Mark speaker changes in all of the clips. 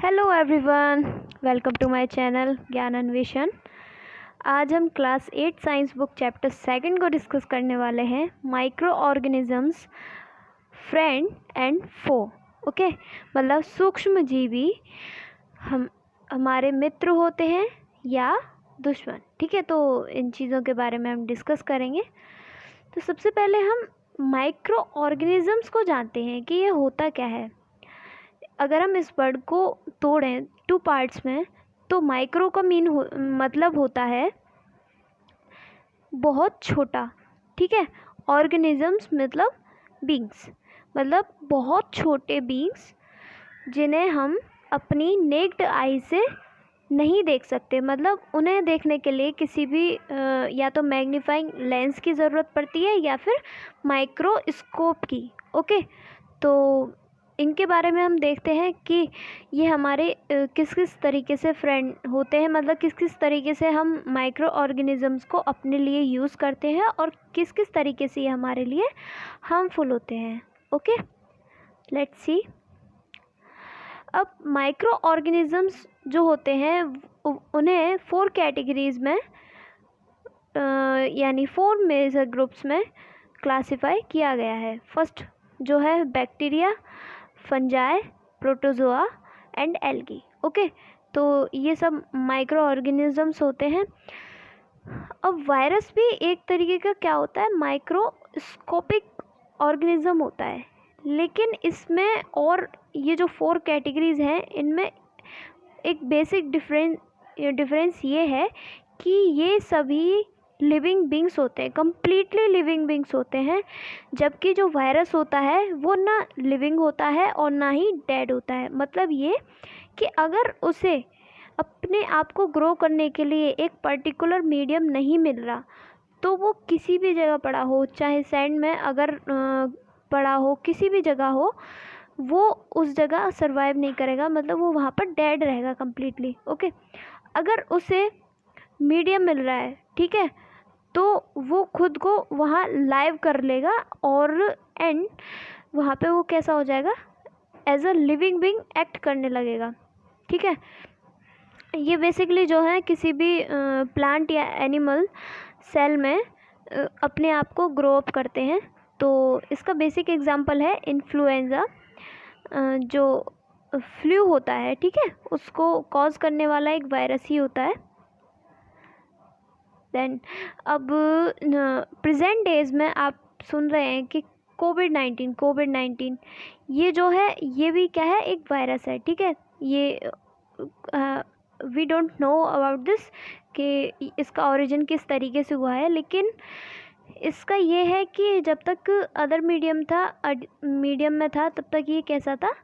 Speaker 1: Hello everyone, welcome to my channel Gyan Anveshan. आज हम class 8 science book chapter 2 को discuss करने वाले हैं, micro organisms friend and foe. Okay, मतलब सूक्ष्म जीवी हमारे मित्र होते हैं या दुश्मन। ठीक है, तो इन चीज़ों के बारे में हम डिस्कस करेंगे। तो सबसे पहले हम माइक्रो ऑर्गेनिजम्स को जानते हैं कि ये होता क्या है। अगर हम इस वर्ड को तोड़ें 2 पार्ट्स में, तो माइक्रो का मतलब होता है बहुत छोटा। ठीक है, ऑर्गेनिजम्स मतलब बींग्स, मतलब बहुत छोटे बींग्स जिन्हें हम अपनी नेक्ड आई से नहीं देख सकते। मतलब उन्हें देखने के लिए किसी भी या तो मैग्नीफाइंग लेंस की ज़रूरत पड़ती है या फिर माइक्रोस्कोप की। ओके, तो इनके बारे में हम देखते हैं कि ये हमारे किस किस तरीके से फ्रेंड होते हैं, मतलब किस किस तरीके से हम माइक्रो ऑर्गेनिजम्स को अपने लिए यूज़ करते हैं और किस किस तरीके से ये हमारे लिए हार्मफुल होते हैं। Okay, let's see. अब माइक्रो ऑर्गेनिजम्स जो होते हैं उन्हें 4 कैटेगरीज में यानी 4 मेजर ग्रुप्स में क्लासिफाई किया गया है। फर्स्ट जो है bacteria, fungi, protozoa and algae. Okay, तो ये सब माइक्रो ऑर्गेनिजम्स होते हैं। अब वायरस भी एक तरीके का क्या होता है, माइक्रोस्कोपिक ऑर्गेनिज्म होता है। लेकिन इसमें और ये जो 4 कैटेगरीज हैं, इनमें एक बेसिक डिफरेंस ये है कि ये सभी लिविंग बींग्स होते हैं, कम्प्लीटली लिविंग बींग्स होते हैं। जबकि जो वायरस होता है वो ना लिविंग होता है और ना ही डेड होता है। मतलब ये कि अगर उसे अपने आप को ग्रो करने के लिए एक पर्टिकुलर मीडियम नहीं मिल रहा, तो वो किसी भी जगह पड़ा हो, चाहे सैंड में अगर पड़ा हो, किसी भी जगह हो, वो उस जगह सरवाइव नहीं करेगा। मतलब वो वहाँ पर डेड रहेगा कम्प्लीटली। ओके, अगर उसे मीडियम मिल रहा है, ठीक है, तो वो खुद को वहाँ लाइव कर लेगा और एंड वहाँ पे वो कैसा हो जाएगा, as a living being act करने लगेगा। ठीक है, ये बेसिकली जो है किसी भी प्लांट या एनिमल सेल में अपने आप को ग्रो अप करते हैं। तो इसका बेसिक एग्जांपल है इन्फ्लुएंजा, जो फ्लू होता है, ठीक है, उसको कॉज करने वाला एक वायरस ही होता है। देन अब प्रेजेंट डेज में आप सुन रहे हैं कि कोविड-19 ये जो है, ये भी क्या है, एक वायरस है। ठीक है, ये we don't know about this कि इसका ओरिजिन किस तरीके से हुआ है। लेकिन इसका ये है कि जब तक अदर मीडियम में था तब तक ये कैसा था,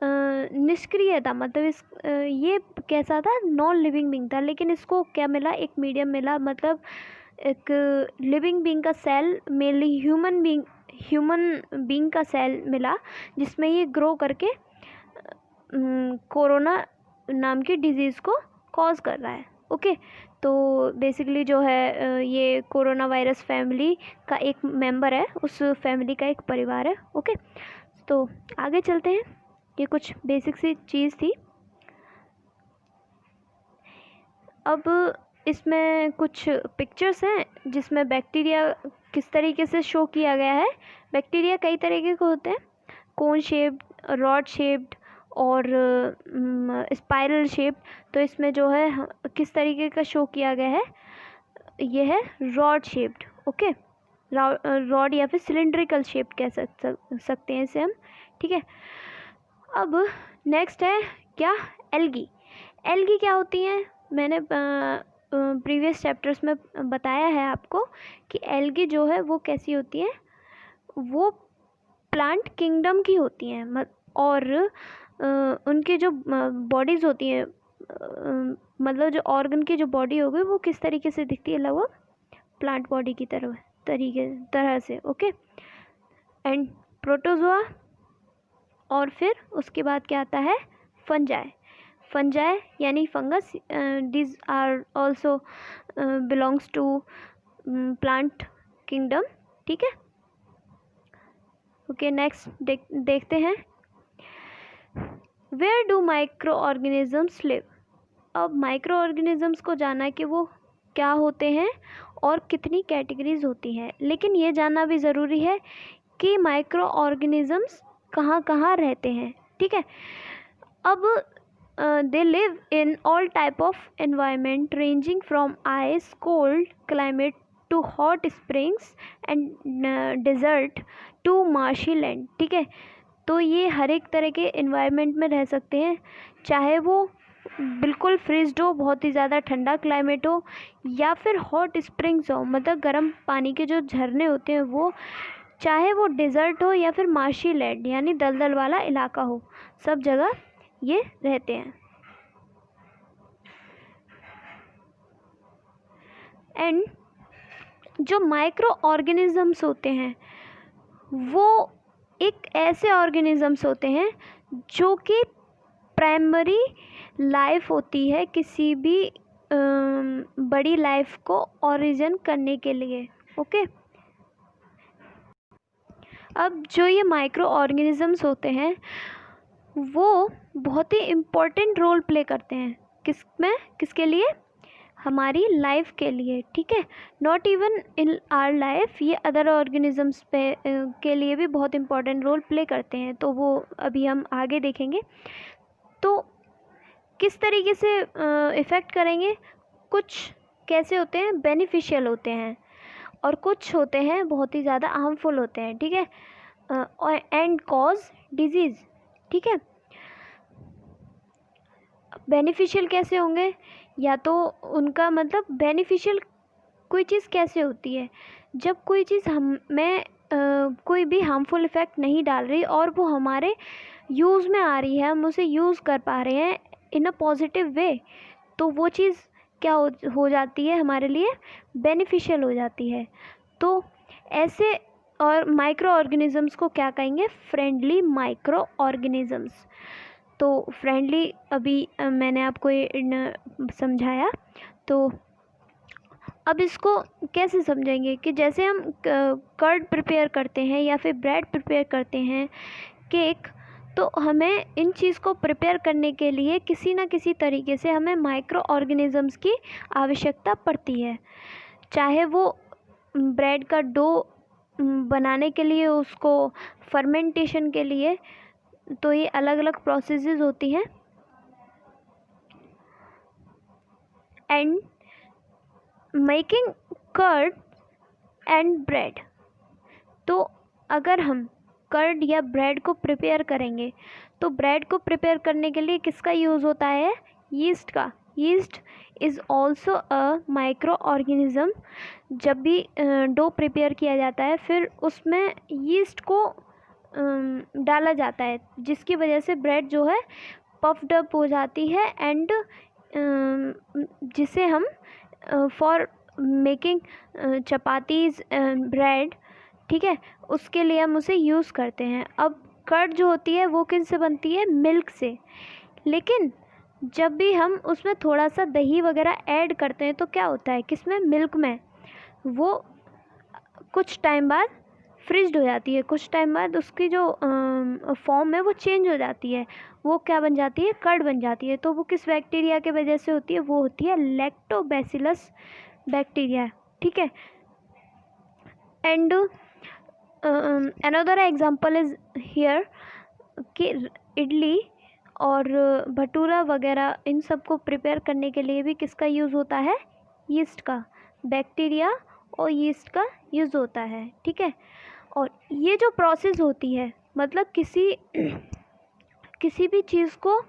Speaker 1: निष्क्रिय था। मतलब ये कैसा था, नॉन लिविंग बीइंग था। लेकिन इसको क्या मिला, एक मीडियम मिला, मतलब एक लिविंग बीइंग का सेल, मेनली ह्यूमन बीइंग का सेल मिला, जिसमें ये ग्रो करके कोरोना नाम की डिजीज़ को कॉज कर रहा है। ओके, तो बेसिकली जो है ये कोरोना वायरस फैमिली का एक मेंबर है, उस फैमिली का एक परिवार है। ओके, तो आगे चलते हैं। ये कुछ बेसिक सी चीज़ थी। अब इसमें कुछ पिक्चर्स हैं जिसमें बैक्टीरिया किस तरीके से शो किया गया है। बैक्टीरिया कई तरीके के होते हैं, कोन शेप्ड, रॉड शेप्ड और स्पाइरल शेप। तो इसमें जो है किस तरीके का शो किया गया है, ये है रॉड शेप्ड। ओके, रॉड या फिर सिलेंड्रिकल शेप कह सकते हैं इसे हम। ठीक है, अब नेक्स्ट है क्या, एल्गी। एल्गी क्या होती हैं, मैंने प्रीवियस चैप्टर्स में बताया है आपको कि एल्गी जो है वो कैसी होती है, वो प्लांट किंगडम की होती हैं। और उनकी जो बॉडीज़ होती हैं, मतलब जो ऑर्गन की जो बॉडी होगी वो किस तरीके से दिखती है, लगभग प्लांट बॉडी की तरह से। ओके, एंड प्रोटोजोआ, और फिर उसके बाद क्या आता है, फंजाई यानी fungus. This are also belongs to plant kingdom. ठीक है, ओके, नेक्स्ट देखते हैं where do micro organisms live. अब माइक्रो ऑर्गेनिजम्स को जाना कि वो क्या होते हैं और कितनी कैटेगरीज होती हैं, लेकिन ये जानना भी ज़रूरी है कि माइक्रो ऑर्गेनिजम्स कहाँ कहाँ रहते हैं। ठीक है, अब they live in all type of environment ranging from ice cold climate to hot springs and desert to marshy land। ठीक है, तो ये हर एक तरह के environment में रह सकते हैं, चाहे वो बिल्कुल फ्रीज्ड हो, बहुत ही ज़्यादा ठंडा क्लाइमेट हो, या फिर हॉट स्प्रिंग्स हो, मतलब गर्म पानी के जो झरने होते हैं वो, चाहे वो डेजर्ट हो या फिर मार्शी लैंड यानी दलदल वाला इलाका हो, सब जगह ये रहते हैं। एंड जो माइक्रो ऑर्गेनिजम्स होते हैं वो एक ऐसे ऑर्गेनिजम्स होते हैं जो कि प्राइमरी लाइफ होती है किसी भी बड़ी लाइफ को ओरिजिन करने के लिए। ओके, अब जो ये माइक्रो ऑर्गेनिजम्स होते हैं वो बहुत ही इम्पोर्टेंट रोल प्ले करते हैं किसके लिए, हमारी लाइफ के लिए। ठीक है, not even in our life, ये अदर ऑर्गेनिजम्स पे के लिए भी बहुत इम्पोर्टेंट रोल प्ले करते हैं, तो वो अभी हम आगे देखेंगे। तो किस तरीके से इफ़ेक्ट करेंगे, कुछ कैसे होते हैं, बेनिफिशियल होते हैं, और कुछ होते हैं बहुत ही ज़्यादा हार्मफुल होते हैं। ठीक है, एंड कॉज डिजीज़। ठीक है, बेनिफिशियल कैसे होंगे, या तो उनका मतलब बेनिफिशियल कोई चीज़ कैसे होती है, जब कोई चीज़ हमें कोई भी हार्मफुल इफ़ेक्ट नहीं डाल रही और वो हमारे यूज़ में आ रही है, हम उसे यूज़ कर पा रहे हैं इन अ पॉजिटिव वे, तो वो चीज़ क्या हो जाती है, हमारे लिए बेनिफिशियल हो जाती है। तो ऐसे और माइक्रो ऑर्गेनिजम्स को क्या कहेंगे, फ्रेंडली माइक्रो ऑर्गेनिजम्स। तो फ्रेंडली अभी मैंने आपको समझाया, तो अब इसको कैसे समझेंगे कि जैसे हम कर्ड प्रिपेयर करते हैं या फिर ब्रेड प्रिपेयर करते हैं, केक, तो हमें इन चीज़ को प्रिपेयर करने के लिए किसी न किसी तरीके से हमें माइक्रो ऑर्गेनिजम्स की आवश्यकता पड़ती है, चाहे वो ब्रेड का डो बनाने के लिए, उसको फर्मेंटेशन के लिए, तो ये अलग अलग प्रोसेसेस होती हैं। And making curd and bread, तो अगर हम कर्ड या ब्रेड को प्रिपेयर करेंगे तो ब्रेड को प्रिपेयर करने के लिए किसका यूज़ होता है, यीस्ट का। Yeast is also a micro organism. जब भी डो प्रिपेयर किया जाता है फिर उसमें यीस्ट को डाला जाता है, जिसकी वजह से ब्रेड जो है पफ्ड अप हो जाती है, एंड जिसे हम फॉर मेकिंग चपातीज़ ब्रेड, ठीक है, उसके लिए हम उसे यूज़ करते हैं। अब कर्ड जो होती है वो किस से बनती है, मिल्क से, लेकिन जब भी हम उसमें थोड़ा सा दही वगैरह ऐड करते हैं तो क्या होता है, किसमें, मिल्क में, वो कुछ टाइम बाद फ्रीज्ड हो जाती है, कुछ टाइम बाद उसकी जो फॉर्म है वो चेंज हो जाती है, वो क्या बन जाती है, कर्ड बन जाती है। तो वो किस बैक्टीरिया के वजह से होती है, वो होती है लैक्टोबैसिलस बैक्टीरिया। ठीक है, and another example is here कि इडली और भटूरा वगैरह इन सब को प्रिपेयर करने के लिए भी किसका यूज़ होता है, यीस्ट का, बैक्टीरिया और यीस्ट का यूज़ होता है। ठीक है, और ये जो प्रोसेस होती है, मतलब किसी भी चीज़ को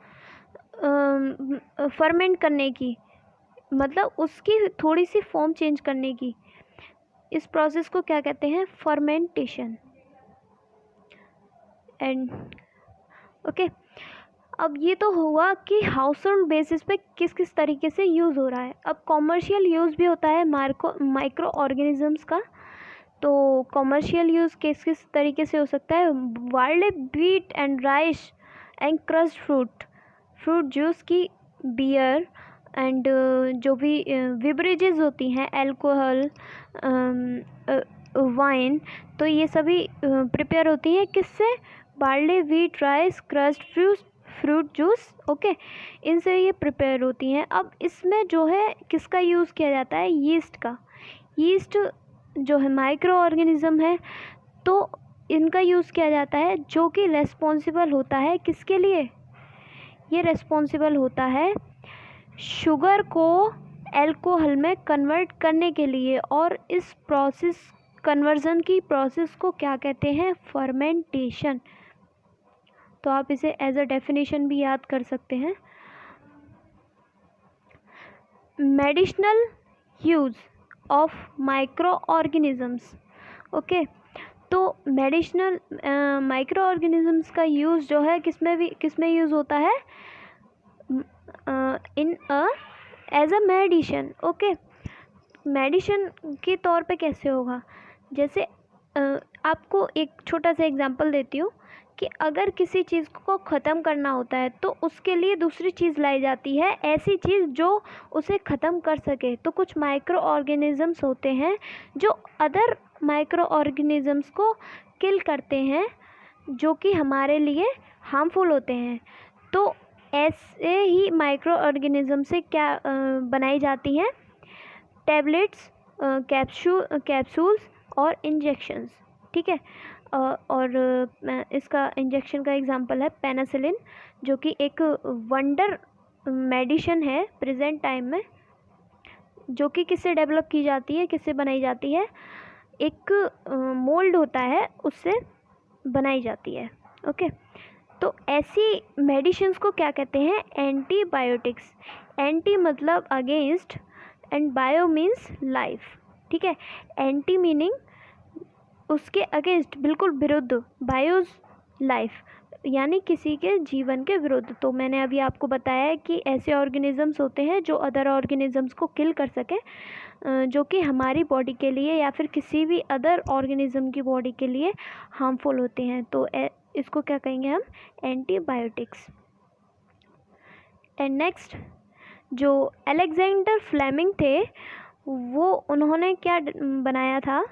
Speaker 1: फर्मेंट करने की, मतलब उसकी थोड़ी सी फॉर्म चेंज करने की, इस प्रोसेस को क्या कहते हैं, फर्मेंटेशन। एंड ओके, अब ये तो हुआ कि हाउस होल्ड बेसिस पे किस किस तरीके से यूज़ हो रहा है। अब कॉमर्शियल यूज़ भी होता है माइक्रो ऑर्गेनिजम्स का। तो कॉमर्शियल यूज़ किस किस तरीके से हो सकता है, wild wheat and rice and crossed fruit juice की, बियर एंड जो भी बिवरेजेस होती हैं, अल्कोहल, वाइन, तो ये सभी प्रिपेयर होती हैं किससे, barley, wheat, rice, crossed fruit juice, okay, इनसे ये प्रिपेयर होती हैं। अब इसमें जो है किसका यूज़ किया जाता है, यीस्ट का। यीस्ट जो है माइक्रो ऑर्गेनिज्म है, तो इनका यूज़ किया जाता है, जो कि रेस्पॉन्सिबल होता है किसके लिए, ये रेस्पॉन्सिबल होता है शुगर को अल्कोहल में कन्वर्ट करने के लिए। और इस प्रोसेस, कन्वर्जन की प्रोसेस को क्या कहते हैं, फर्मेंटेशन। तो आप इसे एज अ डेफिनेशन भी याद कर सकते हैं। Medicinal use of microorganisms, okay. तो मेडिसिनल माइक्रो ऑर्गेनिजम्स का यूज़ जो है किसमें यूज़ होता है, in as a medicine, okay. Medicine के तौर पे कैसे होगा, जैसे आपको एक छोटा सा एग्जांपल देती हूँ कि अगर किसी चीज़ को ख़त्म करना होता है तो उसके लिए दूसरी चीज़ लाई जाती है, ऐसी चीज़ जो उसे ख़त्म कर सके। तो कुछ माइक्रो ऑर्गेनिजम्स होते हैं जो अदर माइक्रो ऑर्गेनिजम्स को किल करते हैं, जो कि हमारे लिए हार्मफुल होते हैं। तो ऐसे ही माइक्रो ऑर्गेनिज्म से क्या बनाई जाती हैं, टैबलेट्स, कैप्सूल्स और इंजेक्शंस, ठीक है। और इसका इंजेक्शन का एग्जांपल है पेनिसिलिन, जो कि एक वंडर मेडिसिन है प्रेजेंट टाइम में, जो कि किससे डेवलप की जाती है, किससे बनाई जाती है, एक मोल्ड होता है उससे बनाई जाती है, ओके। तो ऐसी मेडिसिन्स को क्या कहते हैं, एंटीबायोटिक्स। एंटी मतलब against and bio means life, ठीक है। एंटी मीनिंग उसके अगेंस्ट, बिल्कुल विरुद्ध, बायोज लाइफ, यानी किसी के जीवन के विरुद्ध। तो मैंने अभी आपको बताया है कि ऐसे ऑर्गेनिजम्स होते हैं जो अदर ऑर्गेनिजम्स को किल कर सके, जो कि हमारी बॉडी के लिए या फिर किसी भी अदर ऑर्गेनिज्म की बॉडी के लिए हार्मफुल होते हैं। तो इसको क्या कहेंगे हम, एंटीबायोटिक्स। एंड नेक्स्ट, जो अलेक्जेंडर फ्लेमिंग थे, वो उन्होंने क्या बनाया था,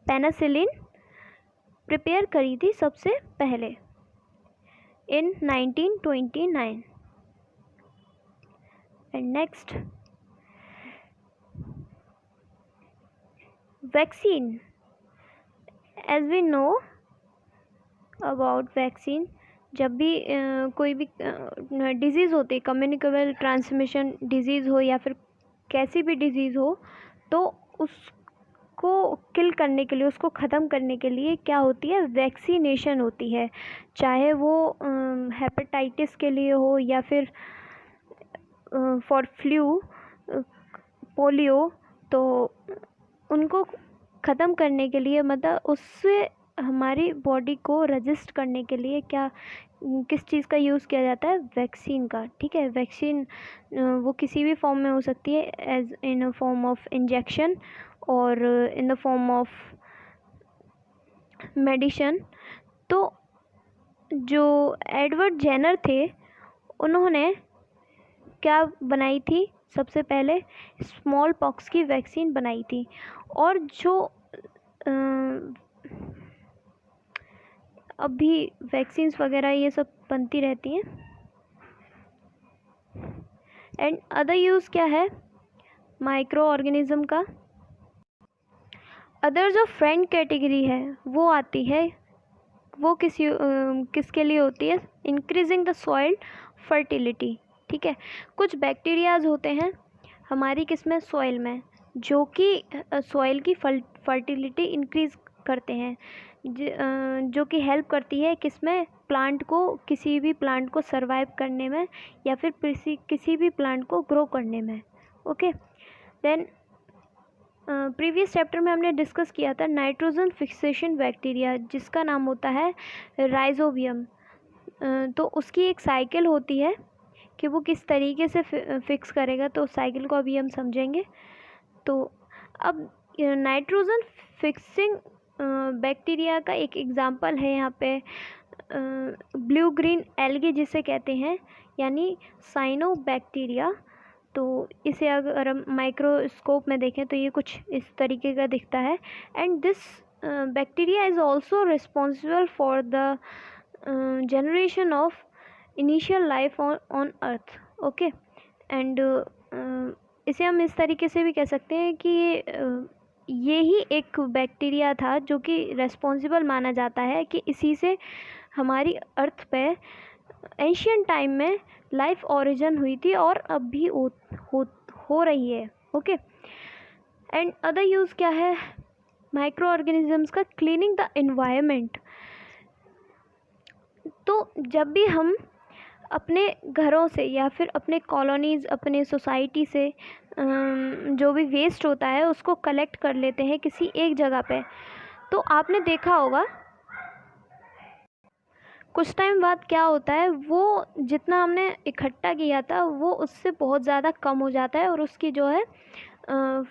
Speaker 1: पेनिसिलिन प्रिपेयर करी थी सबसे पहले in 1929। And next, vaccine. As we know about vaccine, जब भी कोई भी डिज़ीज़ होती है, कम्युनिकेबल ट्रांसमिशन डिज़ीज़ हो या फिर कैसी भी डिज़ीज़ हो, तो उसको किल करने के लिए, उसको ख़त्म करने के लिए क्या होती है, वैक्सीनेशन होती है। चाहे वो हेपेटाइटिस के लिए हो या फिर फॉर फ्लू, पोलियो, तो उनको ख़त्म करने के लिए, मतलब उससे हमारी बॉडी को रजिस्ट करने के लिए क्या, किस चीज़ का यूज़ किया जाता है, वैक्सीन का, ठीक है। वैक्सीन वो किसी भी फॉर्म में हो सकती है, as in a form of injection और in the form of medicine. तो जो एडवर्ड जेनर थे, उन्होंने क्या बनाई थी, सबसे पहले स्मॉल पॉक्स की वैक्सीन बनाई थी। और जो अभी वैक्सीन्स वगैरह ये सब बनती रहती हैं। एंड अदर यूज़ क्या है माइक्रो ऑर्गेनिज्म का, अदर जो फ्रेंड कैटेगरी है वो आती है, वो किसके लिए होती है, इंक्रीजिंग द सॉइल फर्टिलिटी, ठीक है। कुछ बैक्टीरियाज होते हैं हमारी किसमें, सॉइल में, जो कि सॉइल की फर्टिलिटी इंक्रीज़ करते हैं, जो कि हेल्प करती है किसमें, प्लांट को, किसी भी प्लांट को सरवाइव करने में या फिर किसी भी प्लांट को ग्रो करने में, ओके। देन प्रीवियस चैप्टर में हमने डिस्कस किया था नाइट्रोजन फिक्सेशन बैक्टीरिया, जिसका नाम होता है राइजोबियम। तो उसकी एक साइकिल होती है कि वो किस तरीके से फिक्स करेगा, तो साइकिल को अभी हम समझेंगे। तो अब नाइट्रोजन फिक्सिंग बैक्टीरिया का एक एग्जांपल है यहाँ पे ब्लू ग्रीन एल्गी जिसे कहते हैं, यानी साइनोबैक्टीरिया। तो इसे अगर हम माइक्रोस्कोप में देखें तो ये कुछ इस तरीके का दिखता है। And this bacteria is also responsible for the generation of initial life on earth. Okay, and इसे हम इस तरीके से भी कह सकते हैं कि ये ही एक बैक्टीरिया था जो कि रेस्पॉन्सिबल माना जाता है कि इसी से हमारी अर्थ पे एंशियंट टाइम में लाइफ ओरिजिन हुई थी और अब भी हो रही है। ओके, एंड अदर यूज़ क्या है माइक्रो ऑर्गेनिजम्स का? Cleaning the environment. तो जब भी हम अपने घरों से या फिर अपने कॉलोनीज़, अपने सोसाइटी से जो भी वेस्ट होता है उसको कलेक्ट कर लेते हैं किसी एक जगह पे, तो आपने देखा होगा कुछ टाइम बाद क्या होता है, वो जितना हमने इकट्ठा किया था वो उससे बहुत ज़्यादा कम हो जाता है और उसकी जो है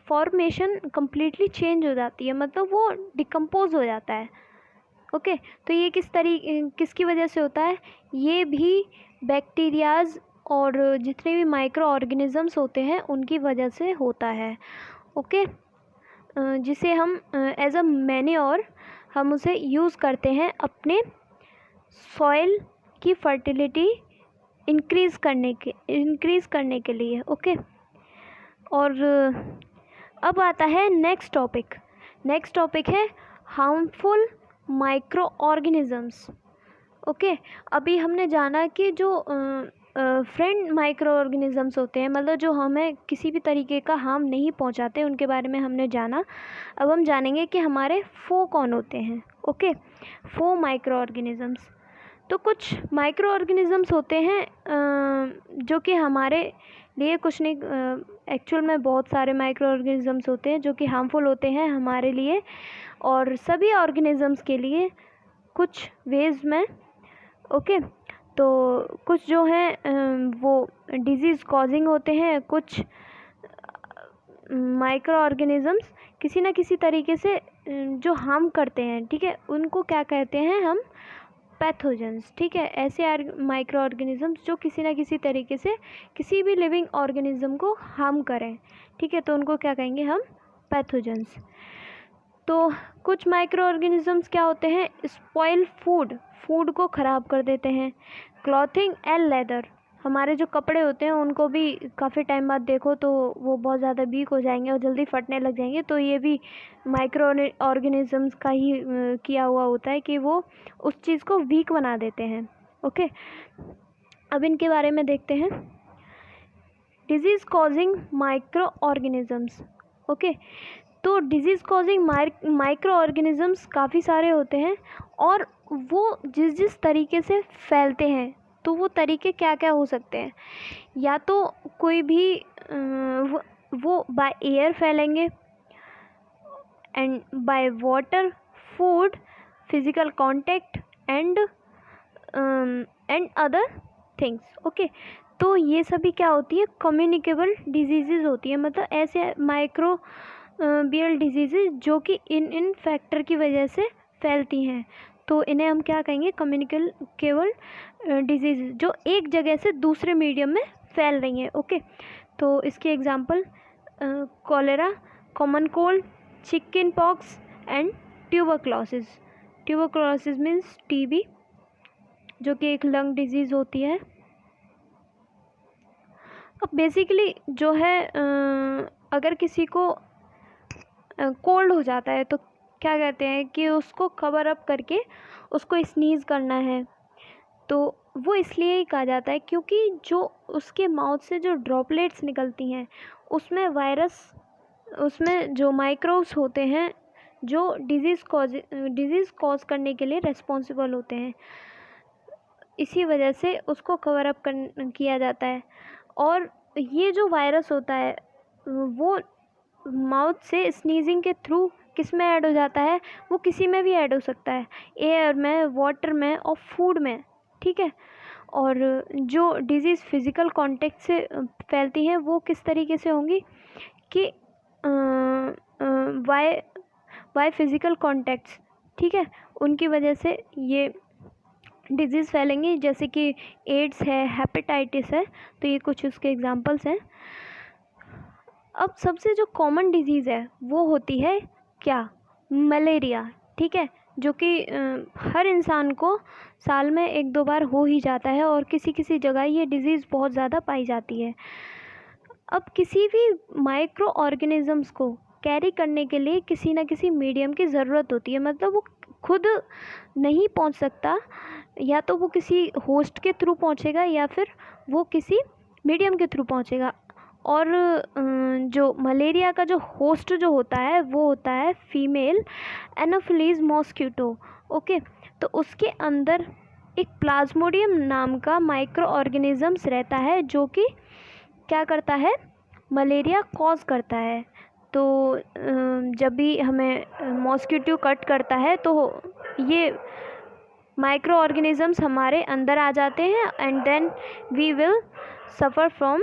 Speaker 1: फॉर्मेशन कम्प्लीटली चेंज हो जाती है, मतलब वो डिकम्पोज हो जाता है। ओके, तो ये किसकी वजह से होता है? ये भी बैक्टीरियाज़ और जितने भी माइक्रो ऑर्गेनिज़म्स होते हैं उनकी वजह से होता है। ओके, जिसे हम एज अ मैन्योर हम उसे यूज़ करते हैं अपने सॉइल की फर्टिलिटी इंक्रीज़ करने के लिए। ओके, और अब आता है नेक्स्ट टॉपिक है हार्मफुल माइक्रो ऑर्गेनिज़म्स। ओके, अभी हमने जाना कि जो फ्रेंड माइक्रो ऑर्गेनिज़म्स होते हैं, मतलब जो हमें किसी भी तरीके का हार्म नहीं पहुंचाते, उनके बारे में हमने जाना। अब हम जानेंगे कि हमारे फो कौन होते हैं। ओके, फो माइक्रो ऑर्गेनिज़म्स। तो कुछ माइक्रो ऑर्गेनिज़म्स होते हैं जो कि हमारे लिए कुछ नहीं, एक्चुअल में बहुत सारे माइक्रो ऑर्गेनिज़म्स होते हैं जो कि हार्मफुल होते हैं हमारे लिए और सभी ऑर्गेनिज़म्स के लिए कुछ वेज में। ओके, तो कुछ जो हैं वो डिजीज़ कॉजिंग होते हैं, कुछ माइक्रो ऑर्गेनिज़म्स किसी न किसी तरीके से जो हार्म करते हैं, ठीक है, उनको क्या कहते हैं हम? पैथोजेंस। ठीक है, ऐसे माइक्रो ऑर्गेनिज़म्स जो किसी न किसी तरीके से किसी भी लिविंग ऑर्गेनिज़म को हार्म करें, ठीक है, तो उनको क्या कहेंगे हम? पैथोजेंस। तो कुछ माइक्रो ऑर्गेनिज़म्स क्या होते हैं? स्पॉइल फूड को ख़राब कर देते हैं। क्लॉथिंग एंड लेदर, हमारे जो कपड़े होते हैं उनको भी काफ़ी टाइम बाद देखो तो वो बहुत ज़्यादा वीक हो जाएंगे और जल्दी फटने लग जाएंगे, तो ये भी माइक्रो ऑर्गेनिज़म्स का ही किया हुआ होता है कि वो उस चीज़ को वीक बना देते हैं। ओके, अब इनके बारे में देखते हैं। Disease causing micro organisms. Okay, तो डिजीज़ कॉजिंग माइक्रो ऑर्गेनिज़म्स काफ़ी सारे होते हैं और वो जिस तरीके से फैलते हैं, तो वो तरीके क्या क्या हो सकते हैं? या तो कोई भी वो बाय एयर फैलेंगे, and by water, food, physical contact and other things. Okay, तो ये सभी क्या होती है? कम्युनिकेबल डिजीज़ होती है, मतलब ऐसे माइक्रो बियल डिजीज़ जो कि इन फैक्टर की वजह से फैलती हैं, तो इन्हें हम क्या कहेंगे? कम्युनिकेबल डिजीज़ जो एक जगह से दूसरे मीडियम में फैल रही हैं। ओके, तो इसके example cholera, common cold, chicken pox and tuberculosis means TB, जो कि एक लंग डिजीज़ होती है। अब बेसिकली जो है अगर किसी को कोल्ड हो जाता है तो क्या कहते हैं कि उसको कवर अप करके उसको स्नीज़ करना है, तो वो इसलिए ही कहा जाता है क्योंकि जो उसके माउथ से जो ड्रॉपलेट्स निकलती हैं उसमें जो माइक्रोब्स होते हैं जो डिजीज़ कॉज करने के लिए रेस्पॉन्सिबल होते हैं, इसी वजह से उसको कवर अप किया जाता है। और ये जो वायरस होता है वो माउथ से स्नीजिंग के थ्रू किस में ऐड हो जाता है? वो किसी में भी ऐड हो सकता है, एयर में, वाटर में और फूड में, ठीक है। और जो डिजीज़ फिज़िकल कांटेक्ट से फैलती हैं वो किस तरीके से होंगी कि बाय फिज़िकल कांटेक्ट्स, ठीक है, उनकी वजह से ये डिजीज़ फैलेंगी, जैसे कि एड्स है, हेपेटाइटिस है, तो ये कुछ उसके एग्जांपल्स हैं। अब सबसे जो कॉमन डिजीज़ है वो होती है क्या? मलेरिया, ठीक है, जो कि हर इंसान को साल में 1-2 बार हो ही जाता है और किसी किसी जगह ये डिज़ीज़ बहुत ज़्यादा पाई जाती है। अब किसी भी माइक्रो ऑर्गेनिज़म्स को कैरी करने के लिए किसी न किसी मीडियम की ज़रूरत होती है, मतलब वो खुद नहीं पहुंच सकता, या तो वो किसी होस्ट के थ्रू पहुंचेगा या फिर वो किसी मीडियम के थ्रू पहुंचेगा। और जो मलेरिया का जो होस्ट जो होता है वो होता है फीमेल एनोफिलीज मॉस्किटो। ओके, तो उसके अंदर एक प्लाज्मोडियम नाम का माइक्रो ऑर्गेनिज़म्स रहता है जो कि क्या करता है, मलेरिया कॉज करता है। तो जब भी हमें मॉस्किटो कट करता है तो ये माइक्रो ऑर्गेनिज़म्स हमारे अंदर आ जाते हैं and then we will suffer from